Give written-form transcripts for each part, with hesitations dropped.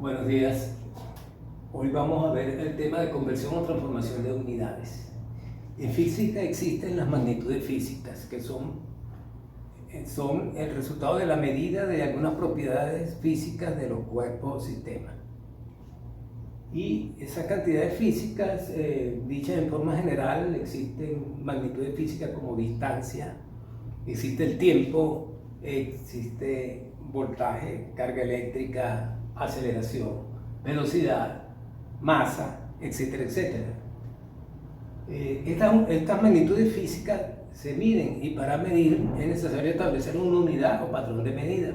Buenos días. Hoy vamos a ver el tema de conversión o transformación de unidades. En física existen las magnitudes físicas, que son el resultado de la medida de algunas propiedades físicas de los cuerpos o sistemas. Y esas cantidades físicas, dichas en forma general, existen magnitudes físicas como distancia, existe el tiempo, existe voltaje, carga eléctrica, aceleración, velocidad, masa, etcétera, etcétera. Estas magnitudes físicas se miden y para medir es necesario establecer una unidad o patrón de medida.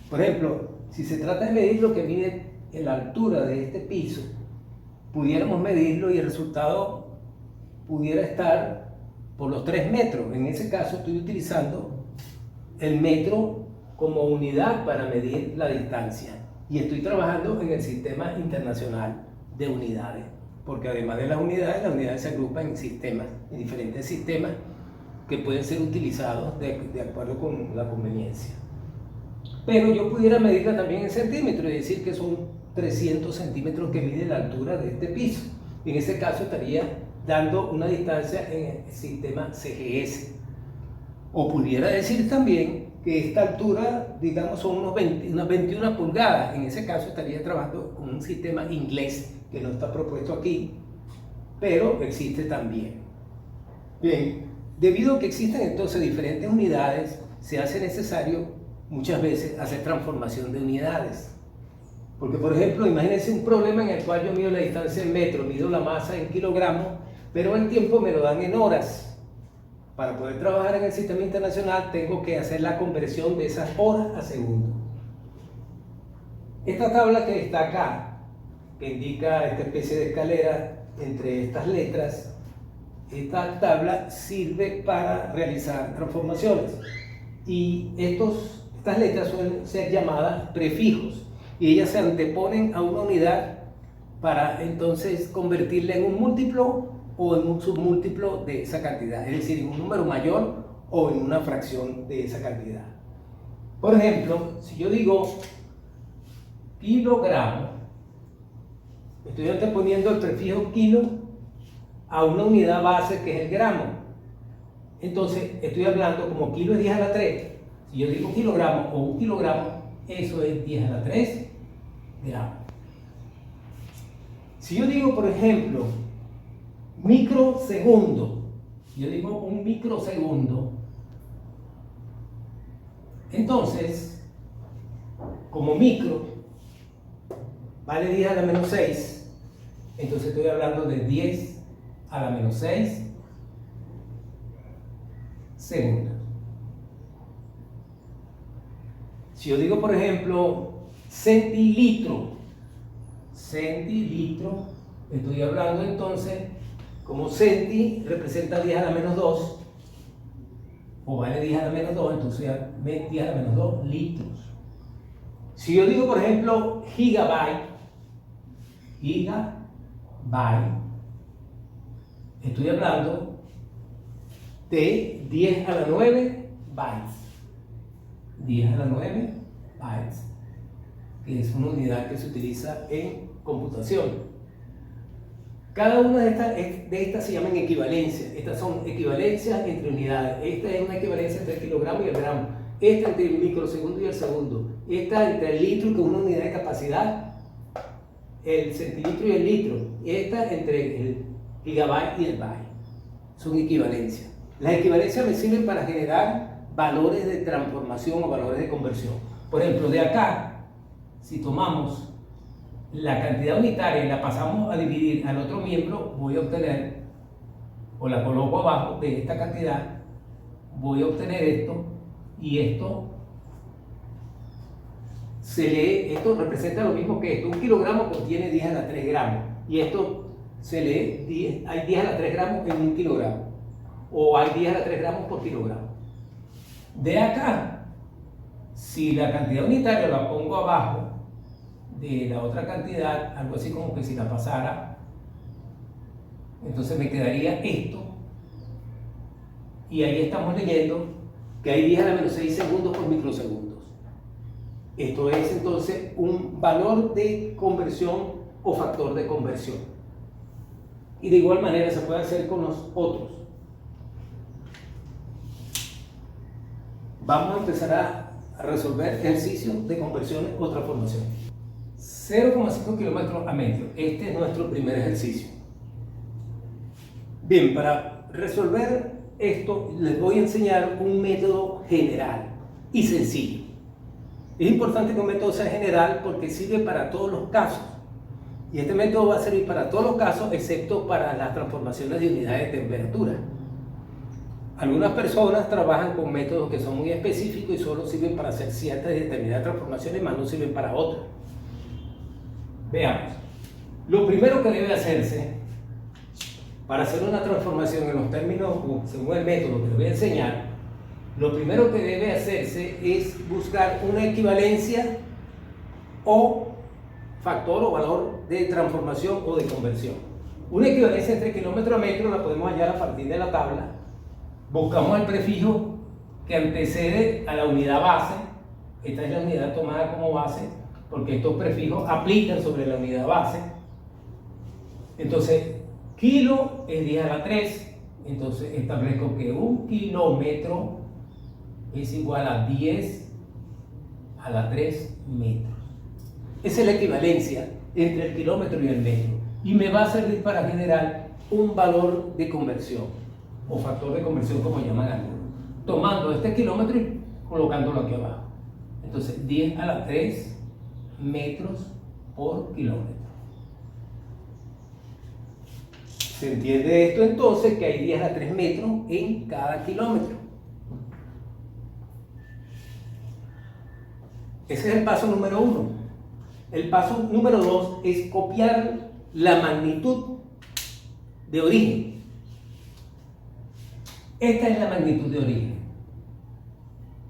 Por ejemplo, si se trata de medir lo que mide la altura de este piso, pudiéramos medirlo y el resultado pudiera estar por los 3 metros. En ese caso estoy utilizando el metro como unidad para medir la distancia y estoy trabajando en el sistema internacional de unidades, porque además de las unidades se agrupan en sistemas, en diferentes sistemas que pueden ser utilizados de acuerdo con la conveniencia. Pero yo pudiera medirla también en centímetros y decir que son 300 centímetros que mide la altura de este piso. En ese caso estaría dando una distancia en el sistema CGS. O pudiera decir también que esta altura, digamos, son unas 21 pulgadas. En ese caso estaría trabajando con un sistema inglés que no está propuesto aquí, pero existe también. Bien, debido a que existen entonces diferentes unidades, se hace necesario muchas veces hacer transformación de unidades. Porque, por ejemplo, imagínense un problema en el cual yo mido la distancia en metros, mido la masa en kilogramos, pero el tiempo me lo dan en horas. Para poder trabajar en el sistema internacional tengo que hacer la conversión de esas horas a segundos. Esta tabla que está acá, que indica esta especie de escalera entre estas letras, esta tabla sirve para realizar transformaciones. Y estas letras suelen ser llamadas prefijos y ellas se anteponen a una unidad para entonces convertirla en un múltiplo o en un submúltiplo de esa cantidad, es decir, en un número mayor o en una fracción de esa cantidad. Por ejemplo, si yo digo kilogramo, estoy anteponiendo el prefijo kilo a una unidad base que es el gramo. Entonces estoy hablando como kilo es 10 a la 3. Si yo digo kilogramo o un kilogramo, eso es 10 a la 3 gramos. Si yo digo, por ejemplo, microsegundo, yo digo un microsegundo, entonces, como micro vale 10 a la menos 6, entonces estoy hablando de 10 a la menos 6 segundos. Si yo digo, por ejemplo, centilitro, estoy hablando entonces, como centi representa 10 a la menos 2, o vale 10 a la menos 2, entonces 10 a la menos 2 litros. Si yo digo, por ejemplo, gigabyte, estoy hablando de 10 a la 9 bytes. 10 a la 9 bytes, que es una unidad que se utiliza en computación. Cada una de estas se llaman equivalencias. Estas son equivalencias entre unidades. Esta es una equivalencia entre el kilogramo y el gramo. Esta entre el microsegundo y el segundo. Esta entre el litro, que es una unidad de capacidad, el centilitro y el litro. Esta entre el gigabyte y el byte. Son equivalencias. Las equivalencias me sirven para generar valores de transformación o valores de conversión. Por ejemplo, de acá, si tomamos la cantidad unitaria y la pasamos a dividir al otro miembro, voy a obtener, o la coloco abajo de esta cantidad, voy a obtener esto, y esto se lee, esto representa lo mismo que esto. Un kilogramo contiene 10 a la 3 gramos, y esto se lee, hay 10 a la 3 gramos en un kilogramo, o hay 10 a la 3 gramos por kilogramo. De acá, si la cantidad unitaria la pongo abajo de la otra cantidad, algo así como que si la pasara, entonces me quedaría esto, y ahí estamos leyendo que hay 10 a la menos 6 segundos por microsegundos. Esto es entonces un valor de conversión o factor de conversión. Y de igual manera se puede hacer con los otros. Vamos a empezar a resolver ejercicios de conversiones o transformaciones. 0,5 kilómetros a metro. Este es nuestro primer ejercicio. Bien, para resolver esto les voy a enseñar un método general y sencillo. Es importante que un método sea general porque sirve para todos los casos. Y este método va a servir para todos los casos excepto para las transformaciones de unidades de temperatura. Algunas personas trabajan con métodos que son muy específicos y solo sirven para hacer ciertas y determinadas transformaciones, más no sirven para otras. Veamos. Lo primero que debe hacerse para hacer una transformación en los términos, según el método que les voy a enseñar, lo primero que debe hacerse es buscar una equivalencia o factor o valor de transformación o de conversión. Una equivalencia entre kilómetro a metro la podemos hallar a partir de la tabla. Buscamos el prefijo que antecede a la unidad base. Esta es la unidad tomada como base porque estos prefijos aplican sobre la unidad base. Entonces, kilo es 10 a la 3. Entonces establezco que un kilómetro es igual a 10 a la 3 metros. Esa es la equivalencia entre el kilómetro y el metro. Y me va a servir para generar un valor de conversión o factor de conversión, como llaman algunos, tomando este kilómetro y colocándolo aquí abajo. Entonces 10 a la 3 metros por kilómetro. Se entiende esto entonces que hay 10 a la 3 metros en cada kilómetro. Ese es el paso número 1. El paso número 2 es copiar la magnitud de origen. Esta es la magnitud de origen.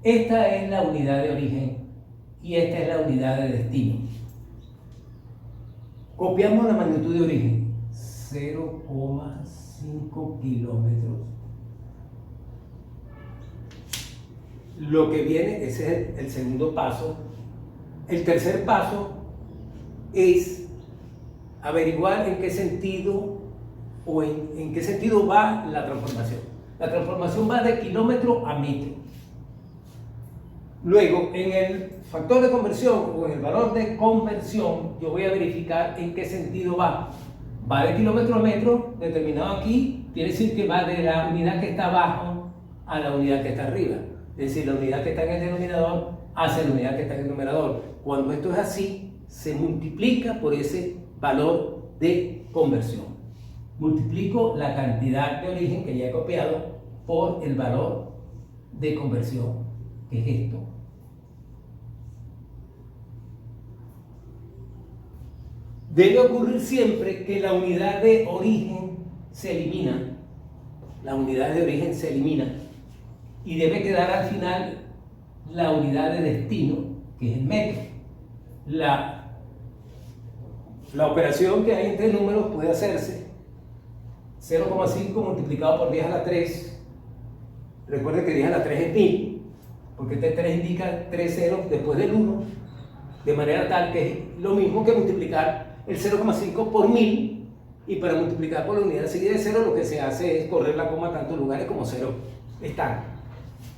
Esta es la unidad de origen y esta es la unidad de destino. Copiamos la magnitud de origen. 0,5 kilómetros. Lo que viene, ese es el segundo paso. El tercer paso es averiguar en qué sentido o en qué sentido va la transformación. La transformación va de kilómetro a metro. Luego, en el factor de conversión o en el valor de conversión, yo voy a verificar en qué sentido va. Va de kilómetro a metro, determinado aquí, quiere decir que va de la unidad que está abajo a la unidad que está arriba. Es decir, la unidad que está en el denominador hacia la unidad que está en el numerador. Cuando esto es así, se multiplica por ese valor de conversión. Multiplico la cantidad de origen que ya he copiado por el valor de conversión, que es esto. Debe ocurrir siempre que la unidad de origen se elimina. La unidad de origen se elimina. Y debe quedar al final la unidad de destino, que es el metro. La operación que hay entre números puede hacerse 0,5 multiplicado por 10 a la 3. Recuerden que 10 a la 3 es 1000, porque este 3 indica 3 ceros después del 1, de manera tal que es lo mismo que multiplicar el 0,5 por 1000, y para multiplicar por la unidad seguida de 0 lo que se hace es correr la coma a tantos lugares como 0 están.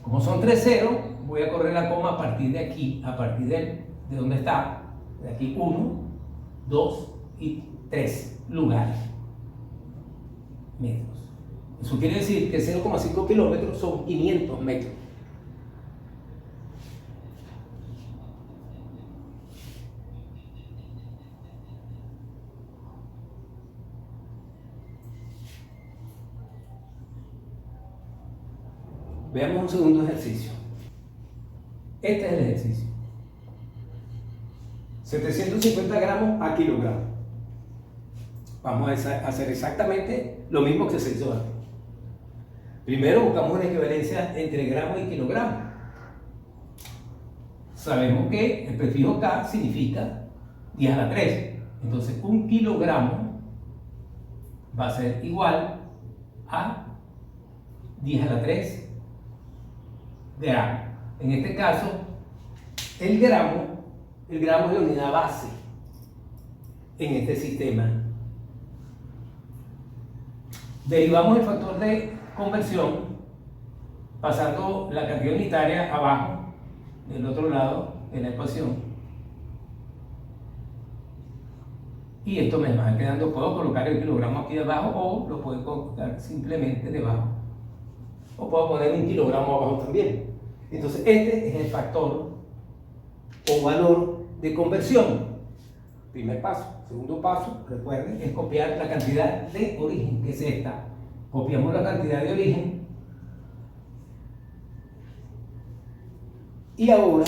Como son 3 ceros, voy a correr la coma a partir de aquí, a partir de donde está, de aquí 1, 2 y 3 lugares, metros. Eso quiere decir que 0,5 kilómetros son 500 metros. Veamos un segundo ejercicio. Este es el ejercicio. 750 gramos a kilogramo. Vamos a hacer exactamente lo mismo que se hizo antes. Primero buscamos una equivalencia entre gramo y kilogramo. Sabemos que el prefijo K significa 10 a la 3. Entonces un kilogramo va a ser igual a 10 a la 3 gramos. En este caso, El gramo es la unidad base en este sistema. Derivamos el factor de conversión pasando la cantidad unitaria abajo, del otro lado de la ecuación. Y esto me va quedando, puedo colocar el kilogramo aquí abajo o lo puedo colocar simplemente debajo. O puedo poner un kilogramo abajo también. Entonces este es el factor o valor de conversión. Primer paso. Segundo paso, recuerden, es copiar la cantidad de origen, que es esta. Copiamos la cantidad de origen. Y ahora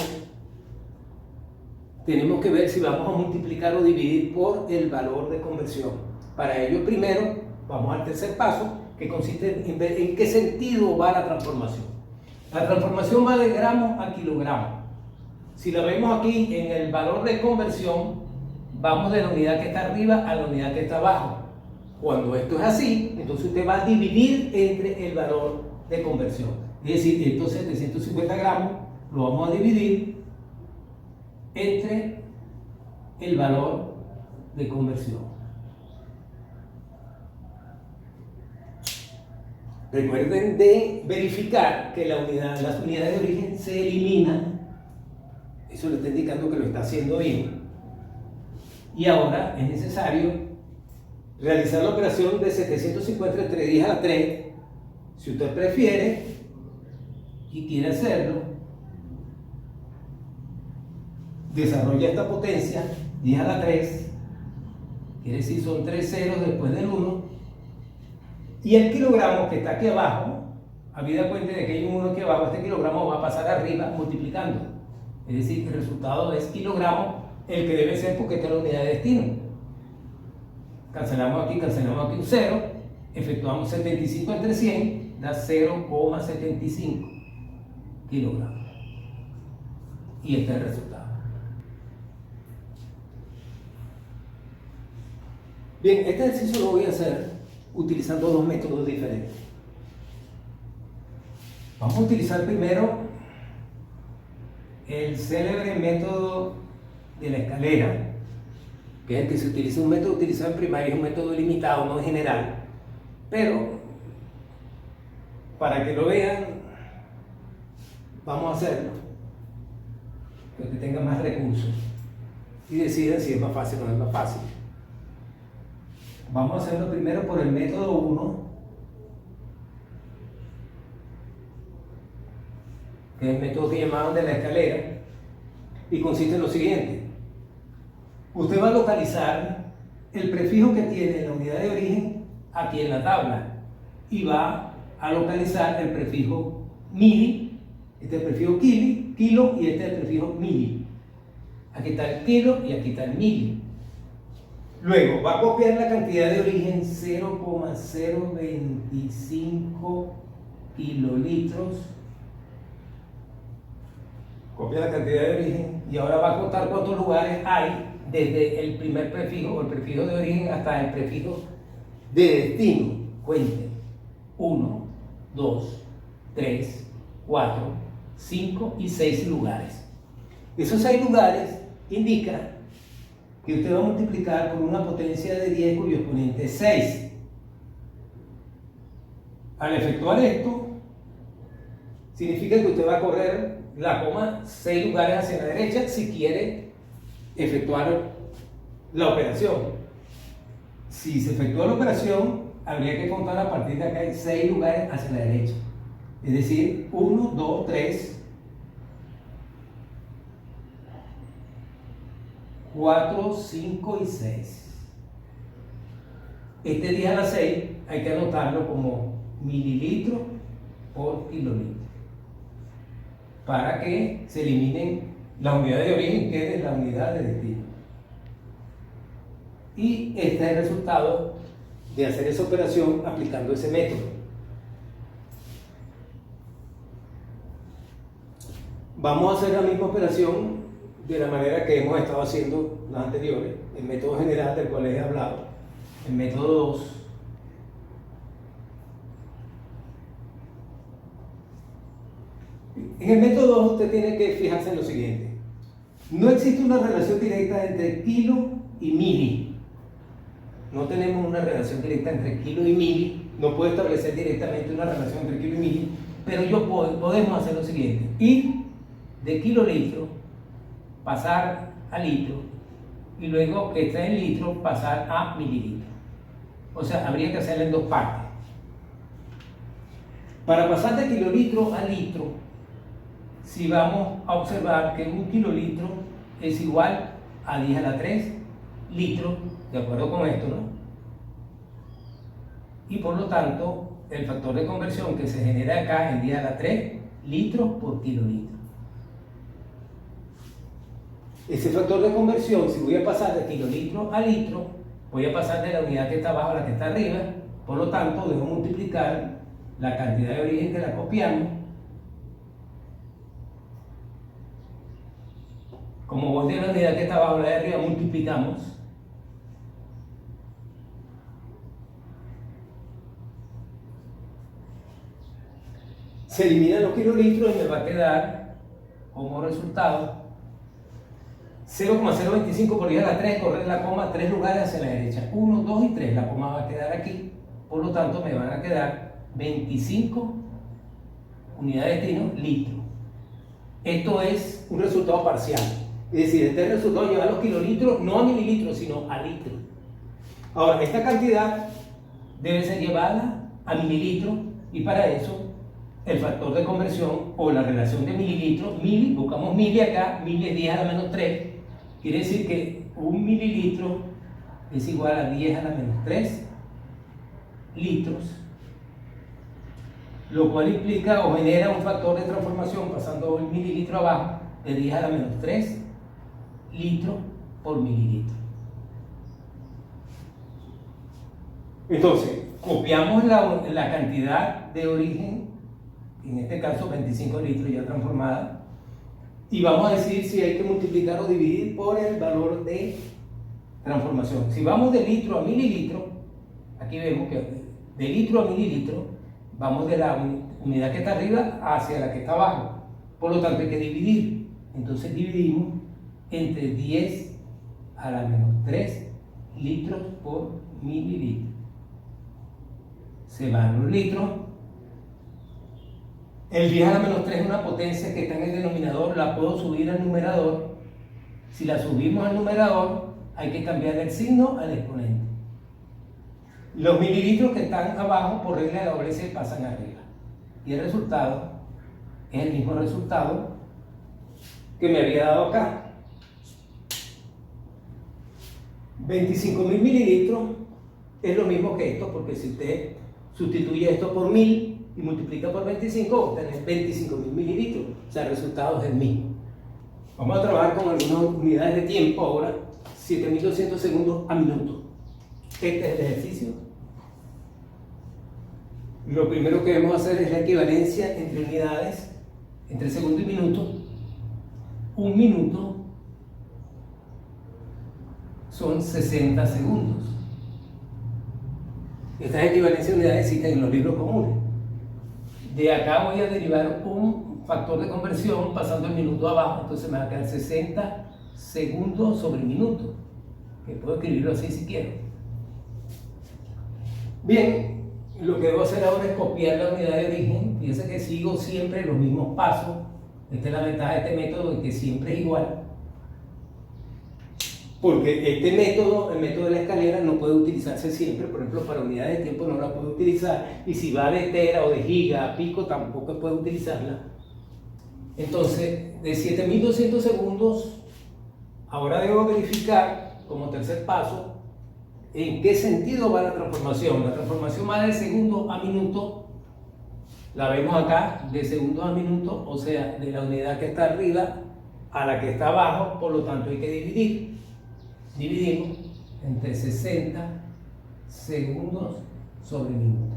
tenemos que ver si vamos a multiplicar o dividir por el valor de conversión. Para ello, primero, vamos al tercer paso, que consiste en ver en qué sentido va la transformación. La transformación va de gramo a kilogramo. Si la vemos aquí en el valor de conversión, vamos de la unidad que está arriba a la unidad que está abajo. Cuando esto es así, entonces usted va a dividir entre el valor de conversión. Es decir, estos 750 gramos lo vamos a dividir entre el valor de conversión. Recuerden de verificar que las unidades de origen se eliminan. Eso le está indicando que lo está haciendo bien. Y ahora es necesario realizar la operación de 750 entre 10 a la 3. Si usted prefiere y quiere hacerlo, desarrolla esta potencia 10 a la 3, quiere decir son 3 ceros después del 1, y el kilogramo que está aquí abajo, habida cuenta de que hay un 1 aquí abajo, este kilogramo va a pasar arriba multiplicando, es decir, el resultado es kilogramo, el que debe ser porque esta es la unidad de destino. Cancelamos aquí un 0, efectuamos 75 entre 100, da 0,75 kilogramos, y este es el resultado. Bien, este ejercicio lo voy a hacer utilizando dos métodos diferentes. Vamos a utilizar primero el célebre método de la escalera, que es el que se utiliza, un método utilizado en primaria, es un método limitado, no en general, pero para que lo vean, vamos a hacerlo, que tenga más recursos y decidan si es más fácil o no es más fácil. Vamos a hacerlo primero por el método 1, que es el método que llamaban de la escalera, y consiste en lo siguiente. Usted va a localizar el prefijo que tiene la unidad de origen aquí en la tabla y va a localizar el prefijo mili, este es el prefijo kilo y este es el prefijo mili. Aquí está el kilo y aquí está el mili. Luego va a copiar la cantidad de origen 0,025 kilolitros. Copia la cantidad de origen y ahora va a contar cuántos lugares hay desde el primer prefijo o el prefijo de origen hasta el prefijo de destino. Cuente: 1, 2, 3, 4, 5 y 6 lugares. Esos 6 lugares indican que usted va a multiplicar por una potencia de 10 cuyo exponente es 6. Al efectuar esto, significa que usted va a correr la coma 6 lugares hacia la derecha si quiere efectuar la operación. Si se efectúa la operación, habría que contar a partir de acá 6 lugares hacia la derecha. Es decir, 1, 2, 3, 4, 5 y 6. Este 10 a la 6 hay que anotarlo como mililitro por kilolitro para que se eliminen la unidad de origen, que es la unidad de destino. Y este es el resultado de hacer esa operación aplicando ese método. Vamos a hacer la misma operación de la manera que hemos estado haciendo las anteriores, el método general del cual les he hablado, el método 2. En el método 2 usted tiene que fijarse en lo siguiente. No existe una relación directa entre kilo y mili. No tenemos una relación directa entre kilo y mili. No puedo establecer directamente una relación entre kilo y mili, pero podemos hacer lo siguiente: ir de kilolitro, pasar a litro, y luego que está en litro, pasar a mililitro. O sea, habría que hacerlo en dos partes. Para pasar de kilolitro a litro, si vamos a observar que un kilolitro es igual a 10 a la 3 litros, de acuerdo con esto, ¿no? Y por lo tanto, el factor de conversión que se genera acá en 10 a la 3 litros por kilolitro. Ese factor de conversión, si voy a pasar de kilolitro a litro, voy a pasar de la unidad que está abajo a la que está arriba. Por lo tanto, debo multiplicar la cantidad de origen que la copiamos. Como voy de la unidad que está abajo a la de arriba, multiplicamos. Se eliminan los kilolitros y me va a quedar como resultado 0,025 por 10 a la 3, correr la coma 3 lugares hacia la derecha. 1, 2 y 3. La coma va a quedar aquí. Por lo tanto, me van a quedar 25 unidades de destino litros. Esto es un resultado parcial. Es decir, este resultado lleva los kilolitros no a mililitros, sino a litros. Ahora, esta cantidad debe ser llevada a mililitros, y para eso el factor de conversión o la relación de mililitros, mili, buscamos mili acá, mili es 10 a la menos 3, quiere decir que un mililitro es igual a 10 a la menos 3 litros, lo cual implica o genera un factor de transformación pasando el mililitro abajo de 10 a la menos 3 litros por mililitro. Entonces, copiamos la cantidad de origen, en este caso 25 litros ya transformada, y vamos a decir si hay que multiplicar o dividir por el valor de transformación. Si vamos de litro a mililitro, aquí vemos que de litro a mililitro vamos de la unidad que está arriba hacia la que está abajo, por lo tanto hay que dividir. Entonces dividimos entre 10 a la menos 3 litros por mililitro. Se van los litros. El 10 a la menos 3 es una potencia que está en el denominador, la puedo subir al numerador. Si la subimos al numerador, hay que cambiar el signo al exponente. Los mililitros que están abajo, por regla de la doble C, pasan arriba. Y el resultado es el mismo resultado que me había dado acá. 25.000 mililitros es lo mismo que esto, porque si usted sustituye esto por 1000 y multiplica por 25, obtener 25.000 mililitros. O sea, el resultado es el mismo. Vamos a trabajar con algunas unidades de tiempo ahora. 7.200 segundos a minuto. Este es el ejercicio. Lo primero que debemos hacer es la equivalencia entre unidades, entre segundo y minuto. Un minuto son 60 segundos. Estas equivalencias de unidades existen en los libros comunes. De acá voy a derivar un factor de conversión pasando el minuto abajo, entonces me va a quedar 60 segundos sobre minuto, que puedo escribirlo así si quiero. Bien, lo que debo hacer ahora es copiar la unidad de origen. Fíjense que sigo siempre los mismos pasos. Esta es la ventaja de este método, en que siempre es igual. Porque este método, el método de la escalera, no puede utilizarse siempre. Por ejemplo, para unidades de tiempo no la puedo utilizar. Y si va de tera o de giga a pico, tampoco puedo utilizarla. Entonces, de 7.200 segundos, ahora debo verificar, como tercer paso, en qué sentido va la transformación. La transformación va de segundo a minuto. La vemos acá, de segundos a minuto, o sea, de la unidad que está arriba a la que está abajo. Por lo tanto, hay que dividir. Dividimos entre 60 segundos sobre minuto.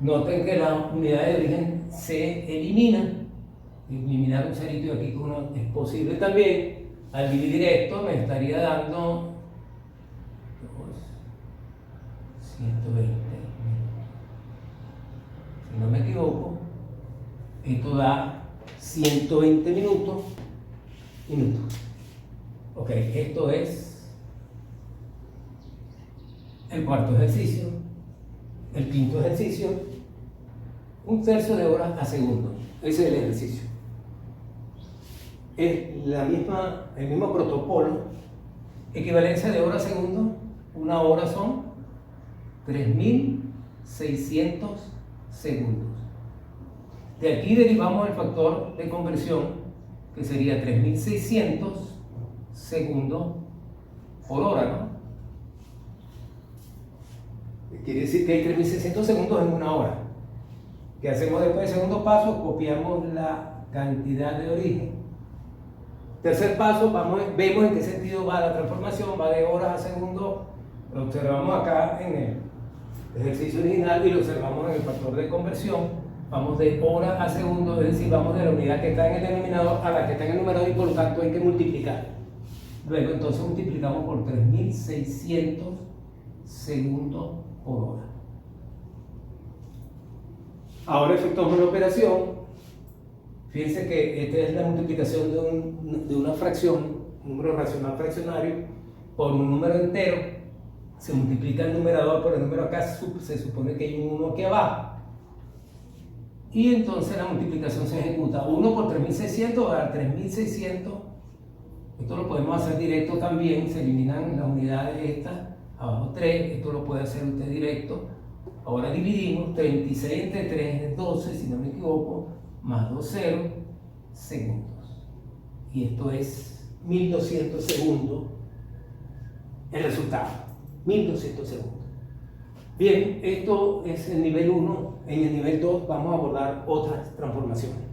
Noten que las unidades de origen se eliminan. Eliminar un cerito aquí con uno es posible también. Al dividir esto me estaría dando 120. Si no me equivoco, esto da 120 minutos. Ok, esto es el cuarto ejercicio, el quinto ejercicio, un tercio de hora a segundo. Ese es el ejercicio. Es el mismo protocolo, equivalencia de hora a segundo. Una hora son 3.600 segundos. De aquí derivamos el factor de conversión, que sería 3.600 segundos por hora, ¿no? Quiere decir que hay 3.600 segundos en una hora. ¿Qué hacemos después del segundo paso? Copiamos la cantidad de origen. Tercer paso, vemos en qué sentido va la transformación, va de horas a segundos. Lo observamos acá en el ejercicio original y lo observamos en el factor de conversión. Vamos de hora a segundo, es decir, vamos de la unidad que está en el denominador a la que está en el numerador y por lo tanto hay que multiplicar. Luego entonces multiplicamos por 3.600 segundos por hora. Ahora efectuamos la operación. Fíjense que esta es la multiplicación de una fracción, un número racional fraccionario, por un número entero. Se multiplica el numerador por el número acá, se supone que hay un 1 aquí abajo. Y entonces la multiplicación se ejecuta. 1 por 3.600 va a dar 3.600. Esto lo podemos hacer directo también, se eliminan las unidades estas, abajo 3, esto lo puede hacer usted directo. Ahora dividimos, 36 entre 3 es 12, si no me equivoco, más 2 ceros, segundos. Y esto es 1.200 segundos el resultado, 1.200 segundos. Bien, esto es el nivel 1, en el nivel 2 vamos a abordar otras transformaciones.